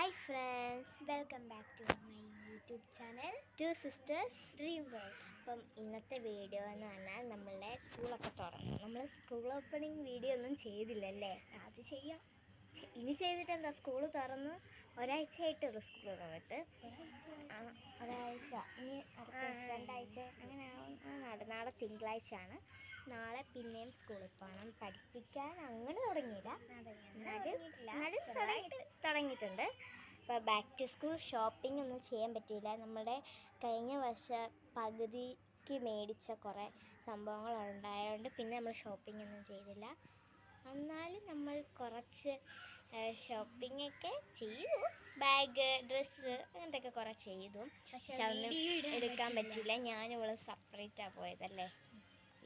Hi friends, welcome back to my YouTube channel Two Sisters Dream World. അപ്പം ഇന്നത്തെ video എന്ന് പറഞ്ഞാൽ നമ്മളെ സ്കൂളൊക്കെ തുറന്നു. നമ്മൾ സ്കൂൾ ഓപ്പണിംഗ് വീഡിയോ ഒന്നും ചെയ്തില്ലല്ലേ? അത് ചെയ്യാം. ഇനി ചെയ്തിട്ട് എന്താ, സ്കൂൾ തുറന്ന് ഒരാഴ്ചയായിട്ടുള്ളൂ സ്കൂൾ തുറന്നിട്ട്. ഒരാഴ്ച ഇനി അടുത്ത 2 ആഴ്ച അങ്ങനെ നാളെ തിങ്കളാഴ്ചയാണ്. നാളെ പിന്നെയും സ്കൂളിൽ പോകണം. പഠിപ്പിക്കാൻ അങ്ങനെ തുടങ്ങിയില്ല, എന്നാലും തുടങ്ങിയിട്ടുണ്ട്. അപ്പോൾ ബാക്ക് ടു സ്കൂൾ ഷോപ്പിംഗ് ഒന്നും ചെയ്യാൻ പറ്റിയില്ല. നമ്മുടെ കഴിഞ്ഞ വർഷം പകുതിക്ക് മേടിച്ച കുറേ സംഭവങ്ങളുണ്ടായതുകൊണ്ട് പിന്നെ നമ്മൾ ഷോപ്പിംഗ് ഒന്നും ചെയ്തില്ല. എന്നാലും നമ്മൾ കുറച്ച് ഷോപ്പിങ്ങൊക്കെ ചെയ്തു. ബാഗ്, ഡ്രസ്സ് അങ്ങനത്തെയൊക്കെ കുറേ ചെയ്തു. പക്ഷെ അതൊന്നും എടുക്കാൻ പറ്റില്ല. ഞാനിവള് സെപ്പറേറ്റാണ് പോയതല്ലേ.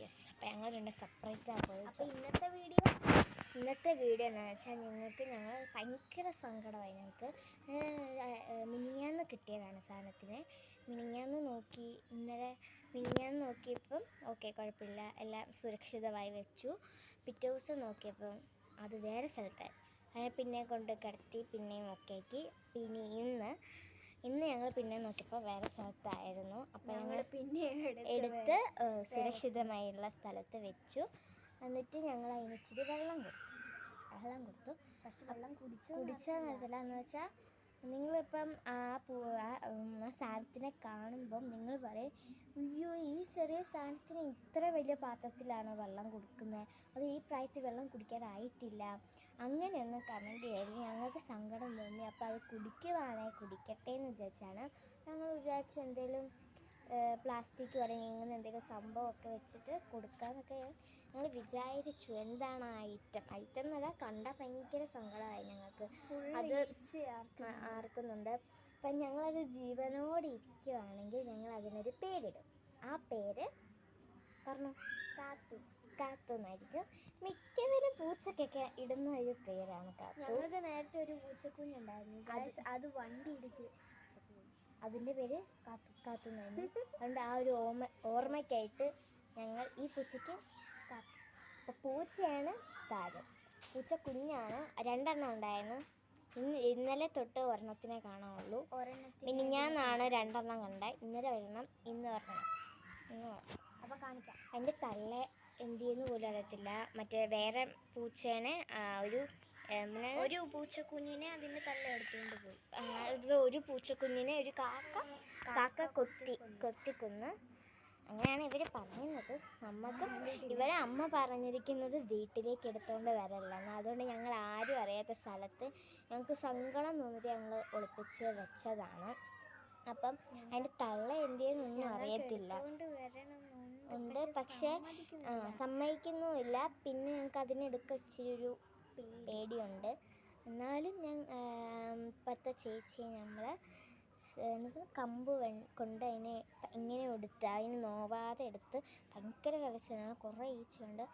യെസ്, അപ്പോൾ ഞങ്ങൾ രണ്ട് സെപ്പറേറ്റാണ് പോയത്. അപ്പോൾ ഇന്നത്തെ വീഡിയോ എന്താണെന്ന് വെച്ചാൽ ഞങ്ങൾ ഭയങ്കര സങ്കടമായി. ഞങ്ങൾക്ക് മിനിഞ്ഞാന്ന് കിട്ടിയതാണ് സാധനത്തിന്. മിനിഞ്ഞാന്ന് നോക്കിയപ്പം ഓക്കെ, കുഴപ്പമില്ല, എല്ലാം സുരക്ഷിതമായി വെച്ചു. പിറ്റേ ദിവസം നോക്കിയപ്പം അത് വേറെ സ്ഥലത്തായി. അതിനെ പിന്നെ കൊണ്ട് കിടത്തി പിന്നെയും ഓക്കെ ആക്കി. പിന്നെ ഇന്ന് ഞങ്ങൾ പിന്നെ നോക്കിയപ്പോൾ വേറെ സ്ഥലത്തായിരുന്നു. അപ്പോൾ ഞങ്ങൾ പിന്നെ എടുത്ത് സുരക്ഷിതമായുള്ള സ്ഥലത്ത് വെച്ചു. എന്നിട്ട് ഞങ്ങൾ അതിന് ഇച്ചിരി വെള്ളം കൊടുത്തു. പക്ഷെ വെള്ളം കുടിച്ചാൽ നടത്തില്ല. എന്ന് വെച്ചാൽ നിങ്ങളിപ്പം ആ സാധനത്തിനെ കാണുമ്പം നിങ്ങൾ പറയും, അയ്യോ ഈ ചെറിയ സാധനത്തിന് ഇത്ര വലിയ പാത്രത്തിലാണോ വെള്ളം കൊടുക്കുന്നത്, അത് ഈ പ്രായത്തിൽ വെള്ളം കുടിക്കാനായിട്ടില്ല, അങ്ങനെയൊന്നും കമൻറ്റ് ചെയ്യായിരുന്നു. ഞങ്ങൾക്ക് സങ്കടം തോന്നി. അപ്പോൾ അത് കുടിക്കട്ടെ എന്ന് വിചാരിച്ചാണ് ഞങ്ങൾ എന്തെങ്കിലും പ്ലാസ്റ്റിക് പറഞ്ഞ് ഇങ്ങനെ എന്തെങ്കിലും സംഭവമൊക്കെ വെച്ചിട്ട് കൊടുക്കാമെന്നൊക്കെ ഞങ്ങൾ വിചാരിച്ചു. എന്താണ് ആ ഐറ്റം എന്നല്ല, കണ്ടാൽ ഭയങ്കര സങ്കടമായി ഞങ്ങൾക്ക്. അത് ആർക്കുന്നുണ്ട്. അപ്പം ഞങ്ങളത് ജീവനോടെ ഇരിക്കുകയാണെങ്കിൽ ഞങ്ങൾ അതിനൊരു പേരിടും. ആ പേര് പറഞ്ഞു, കാത്തു എന്നായിരിക്കും. മിക്കവരും പൂച്ചക്കൊക്കെ ഇടുന്ന ഒരു പേരാണ് കാത്തു. ഞങ്ങൾക്ക് നേരത്തെ ഒരു പൂച്ചക്കുഞ്ഞുണ്ടായിരുന്നു. അത് വണ്ടി ഇടിച്ച് അതിൻ്റെ പേര് കാത്തു എന്നായിരുന്നു. അതുകൊണ്ട് ആ ഒരു ഓർമ്മയ്ക്കായിട്ട് ഞങ്ങൾ ഈ പൂച്ചയ്ക്ക് കാത്തു. അപ്പോൾ പൂച്ചയാണ് താരം. പൂച്ച കുഞ്ഞാണ്. 2 എണ്ണം ഉണ്ടായിരുന്നു. ഇന്നലെ തൊട്ട് ഒരെണ്ണത്തിനെ കാണാനുള്ളൂ. മിനിഞ്ഞാന്നാണ് 2 എണ്ണം കണ്ടത്. ഇന്നലെ ഒരെണ്ണം, ഇന്ന് ഒരെണ്ണം. അപ്പോൾ കാണിക്കാം. അതിൻ്റെ തള്ള എന്തെന്ന് പോലും അറിയത്തില്ല. മറ്റേ വേറെ പൂച്ചേനെ ഒരു പൂച്ചക്കുഞ്ഞിനെ അതിൻ്റെ തള്ള എടുത്തുകൊണ്ട് പോയി. ഒരു പൂച്ചക്കുഞ്ഞിനെ ഒരു കാക്ക കൊത്തിക്കൊന്ന്. അങ്ങനെയാണ് ഇവർ പറയുന്നത്. ഇവരെ അമ്മ പറഞ്ഞിരിക്കുന്നത് വീട്ടിലേക്ക് എടുത്തുകൊണ്ട് വരല്ലെന്ന്. അതുകൊണ്ട് ഞങ്ങൾ ആരും അറിയാത്ത സ്ഥലത്ത് ഞങ്ങൾക്ക് സങ്കടം തോന്നിയിട്ട് ഞങ്ങൾ ഒളിപ്പിച്ച് വെച്ചതാണ്. അപ്പം അതിൻ്റെ തള്ള എന്തെന്നൊന്നും അറിയത്തില്ല ഉണ്ട്, പക്ഷേ സമ്മതിക്കുന്നുമില്ല. പിന്നെ ഞങ്ങൾക്ക് അതിനെടുക്ക ഇച്ചിരി ഒരു പേടിയുണ്ട്. എന്നാലും ഇപ്പോഴത്തെ ചേച്ചിയെ നമ്മൾ കമ്പ് കൊണ്ട് അതിനെ ഇങ്ങനെ എടുത്ത് അതിന് നോവാതെ എടുത്ത് ഭയങ്കര കരച്ചിലാണ്. കുറേ ഈച്ചയുണ്ട്.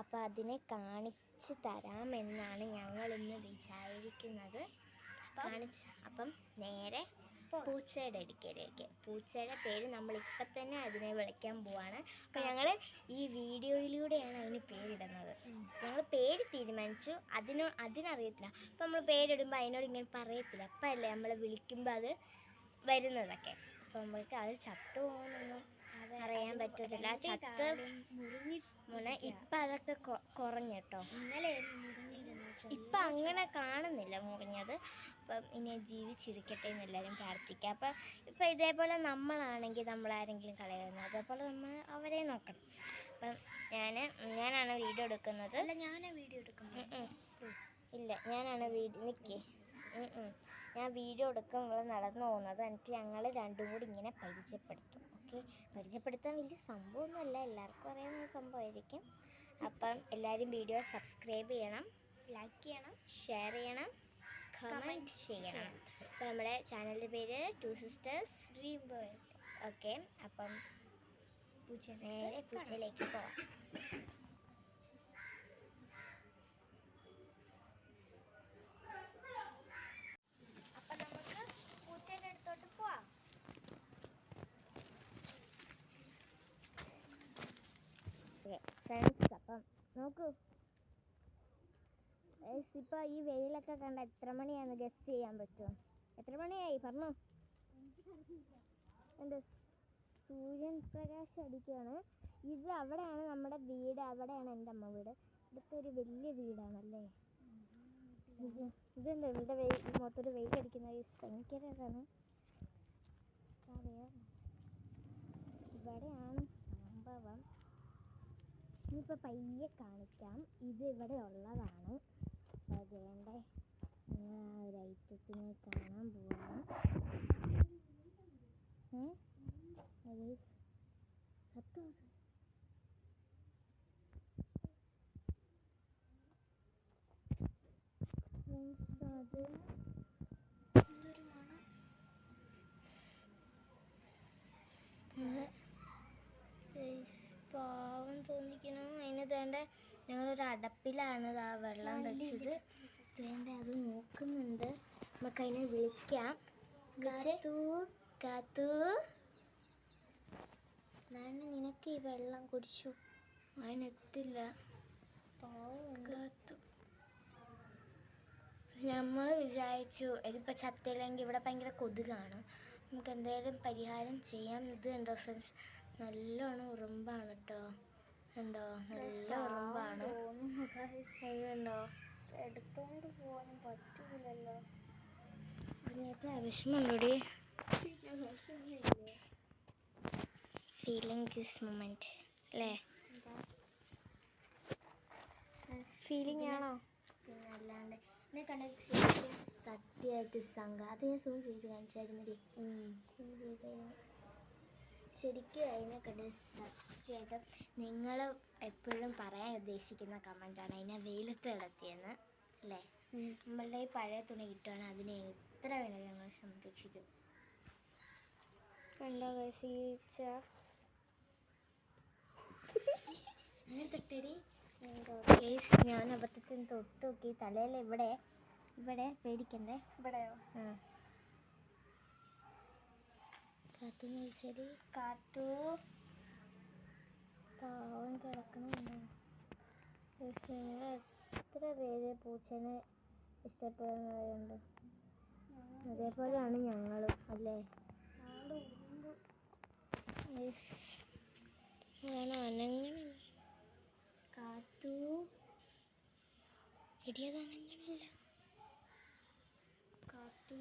അപ്പോൾ അതിനെ കാണിച്ച് തരാമെന്നാണ് ഞങ്ങളിന്ന് വിചാരിക്കുന്നത്. അപ്പം നേരെ പൂച്ചയുടെ അടുക്കലേക്ക്. പൂച്ചയുടെ പേര് നമ്മളിപ്പം തന്നെ അതിനെ വിളിക്കാൻ പോവാണ്. അപ്പോൾ ഞങ്ങൾ ഈ വീഡിയോയിലൂടെയാണ് അതിന് പേരിടുന്നത്. ഞങ്ങൾ പേര് തീരുമാനിച്ചു. അതിനറിയത്തില്ല. അപ്പം നമ്മൾ പേരിടുമ്പോൾ അതിനോട് ഇങ്ങനെ പറയത്തില്ല. അപ്പം അല്ലേ നമ്മൾ വിളിക്കുമ്പോൾ അത് വരുന്നതൊക്കെ. അപ്പോൾ നമ്മൾക്ക് അത് ചത്തു പോകുന്നൊന്നും അറിയാൻ പറ്റത്തില്ല. ഇപ്പം അതൊക്കെ കുറഞ്ഞു കേട്ടോ. ഇപ്പം അങ്ങനെ കാണുന്നില്ല മുറിഞ്ഞത്. അപ്പം ഇനി ജീവിച്ചിരിക്കട്ടെ എന്നെല്ലാവരും പ്രാർത്ഥിക്കുക. അപ്പം ഇപ്പം ഇതേപോലെ നമ്മളാണെങ്കിൽ നമ്മളാരെങ്കിലും കളയുന്നത്, അതേപോലെ നമ്മൾ അവരെ നോക്കണം. അപ്പം ഞാനാണ് വീഡിയോ എടുക്കുന്നത്. ഇല്ല, ഞാനാണ് വീഡിയോ ഞാൻ വീഡിയോ എടുക്കുമ്പോൾ നടന്നു പോകുന്നത്. എന്നിട്ട് ഞങ്ങൾ രണ്ടും കൂടി ഇങ്ങനെ പരിചയപ്പെടുത്തും. ഓക്കെ, പരിചയപ്പെടുത്താൻ വലിയ സംഭവമൊന്നുമല്ല, എല്ലാവർക്കും അറിയാവുന്ന സംഭവമായിരിക്കും. അപ്പം എല്ലാവരും വീഡിയോ സബ്സ്ക്രൈബ് ചെയ്യണം, ലൈക്ക് ചെയ്യണം, ഷെയർ ചെയ്യണം, കമൻറ്റ് ചെയ്യണം. അപ്പം നമ്മുടെ ചാനലിൻ്റെ പേര് Two Sisters Dream World. Okay, അപ്പം നേരെ പൂച്ചയിലേക്ക് പോവാം. അപ്പം നമുക്ക് പൂച്ചയുടെ അടുത്തോട്ട് പോവാം. ഫ്രണ്ട്സ്, അപ്പം നോക്കൂ, ഇപ്പോൾ ഈ വെയിലൊക്കെ കണ്ട എത്ര മണിയാന്ന് ഗസ് ചെയ്യാൻ പറ്റുമോ? എത്ര മണിയായി പറഞ്ഞു? എൻ്റെ സൂര്യൻ പ്രകാശം അടിക്കുകയാണ്. ഇത് അവിടെയാണ് നമ്മുടെ വീട്, അവിടെയാണ് എൻ്റെ അമ്മ വീട്. ഇതൊക്കെ ഒരു വലിയ വീടാണല്ലേ. ഇതുണ്ട് ഇവിടെ മൊത്തം വെയിലടിക്കുന്ന ഭയങ്കരതാണ്. ഇവിടെയാണ് സംഭവം. ഇനിയിപ്പോൾ പയ്യെ കാണിക്കാം. ഇത് ഇവിടെ ഉള്ളതാണ്. വേണ്ടേ ഒരു ഐറ്റത്തിനെ കാണാൻ പോവാണ്. അത് സത്യം അത് എന്തൊരു മണം. പാവം തോന്നിക്കണു. അതിന് വേണ്ട ഞങ്ങളൊരു അടപ്പിലാണ് ആ വെള്ളം വെച്ചത്. വേണ്ട അത് നോക്കുന്നുണ്ട്. നമുക്ക് അതിനെ വിളിക്കാം. കാത്തു നിനക്ക് ഈ വെള്ളം കുടിച്ചു. അതിനെത്തില്ല. കാത്തു നമ്മൾ വിചാരിച്ചു ഇതിപ്പോൾ ചത്തില്ലെങ്കിൽ ഇവിടെ ഭയങ്കര കൊതുകാണ്, നമുക്ക് എന്തായാലും പരിഹാരം ചെയ്യാം. ഇത് കണ്ടോ ഫ്രണ്ട്സ്, നല്ലോണം ഉറുമ്പാണ് കേട്ടോ. കണ്ടോ നല്ല ഉറുമ്പാണ്. ഇതുണ്ടോ, എടുത്തോണ്ട് പോകാനും പറ്റൂലല്ലോ. അതിനേറ്റ വിഷമമുണ്ടോടി? ഫീലിംഗ് ദിസ് മൊമെന്റ് അല്ലേ? ഫീലിംഗ് ആണോ? പിന്നെ അല്ലാണ്ട് എന്നെ കണ്ടത് ശരിക്കും സത്യമായിട്ട് സംഘം. അത് ഞാൻ സൂം ചെയ്ത് കാണിച്ചായിരുന്നേ. സൂം ചെയ്ത് ശരിക്കും അതിനെ കണ്ടത് സത്യമായിട്ടും നിങ്ങൾ എപ്പോഴും പറയാൻ ഉദ്ദേശിക്കുന്ന കമൻറ്റാണ് അതിനെ വെയിലത്ത് കിടത്തിയെന്ന് അല്ലേ. നമ്മളുടെ ഈ പഴയ തുണി കിട്ടുകയാണെങ്കിൽ അതിനെ എത്ര വേണമെങ്കിലും ഞങ്ങൾ സംരക്ഷിക്കും. കണ്ടോ അങ്ങനെ തൊട്ടടി. ഞാൻ അബദ്ധത്തിന് തൊട്ട് നോക്കി. തലയിൽ ഇവിടെ ഇവിടെ പേടിക്കണ്ടേ? ഇവിടെയോ? കാത്തു ശരി. കാത്തു പാവം കിടക്കണുണ്ടോ? എത്ര പേര് പൂച്ചനെ ഇഷ്ടപ്പെടുന്നവരുണ്ട്. അതേപോലെയാണ് ഞങ്ങളും അല്ലേ. അനങ്ങണില്ല കാത്തു. ഇടിയത് അനങ്ങണില്ല കാത്തു.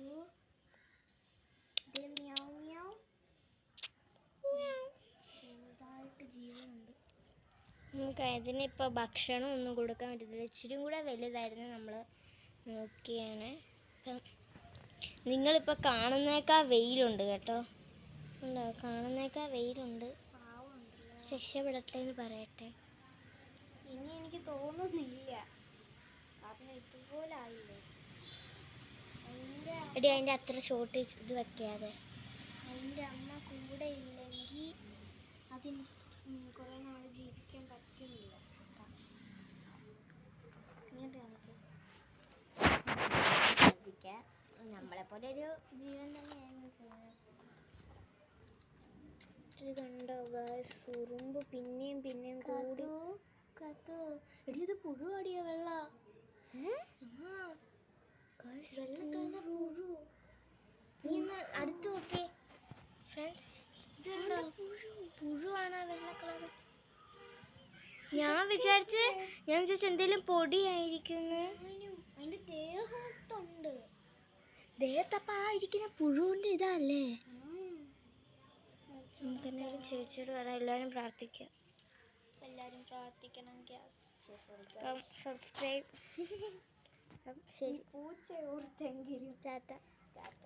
ചെറുതായിട്ട് ജീവനുണ്ട്. നമുക്ക് ഇതിനിപ്പോൾ ഭക്ഷണം ഒന്നും കൊടുക്കാൻ പറ്റത്തില്ല. ഇച്ചിരി കൂടെ വലുതായിരുന്നു നമ്മൾ നോക്കിയാണ്. ഇപ്പം നിങ്ങളിപ്പോൾ കാണുന്നേക്കാൾ വെയിലുണ്ട് കേട്ടോ. ഉണ്ടോ? കാണുന്നേക്കാൾ വെയിലുണ്ട്. രക്ഷപ്പെടട്ടെ എന്ന് പറയട്ടെ. ഇനി എനിക്ക് തോന്നുന്നില്ല, കാരണം ഇതുപോലെ ആയില്ലേ. എടി അതിൻ്റെ അത്ര ഷോർട്ട് ഇത് വെക്കാതെ. അതിൻ്റെ അമ്മ കൂടെ ഇല്ലെങ്കിൽ അതിന് കുറേ നാൾ ജീവിക്കാൻ പറ്റുന്നില്ല. ഇങ്ങോട്ട് ശ്രദ്ധിക്കാം. നമ്മളെപ്പോലെ ഒരു ജീവൻ തന്നെയായിരുന്നു ചെയ്യുന്നത്. ഇത് കണ്ടോ ഗായ്സ്, ഉറുമ്പ് പിന്നെയും പിന്നെയും കൂടി. കാത്തു എടി ഇത് പുഴുവാടിയ വെള്ള. വെള്ളക്കളറിന്റെ പുഴു. നീ ഒന്ന് അടുത്ത് നോക്കേ ഫ്രണ്ട്സ്. ഇത് കണ്ടോ, പുഴുവാണ് വെള്ള കളറ്. ഞാൻ വിചാരിച്ച എന്തെങ്കിലും പൊടിയായിരിക്കുന്നു. അതിന്റെ ദേഹത്തുണ്ട്. ദേഹത്തപ്പ ആ ഇരിക്കുന്ന പുഴുവിന്റെ ഇതല്ലേ. നമുക്കെന്തായാലും ചേച്ചിയോട് പറയാം, എല്ലാവരും പ്രാർത്ഥിക്കാം. എല്ലാവരും പ്രാർത്ഥിക്കണം. സബ്സ്ക്രൈബ്. ശരി, പൂച്ച ഓർത്തെങ്കിലും. Tata tata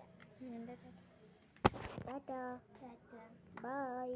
tata tata by.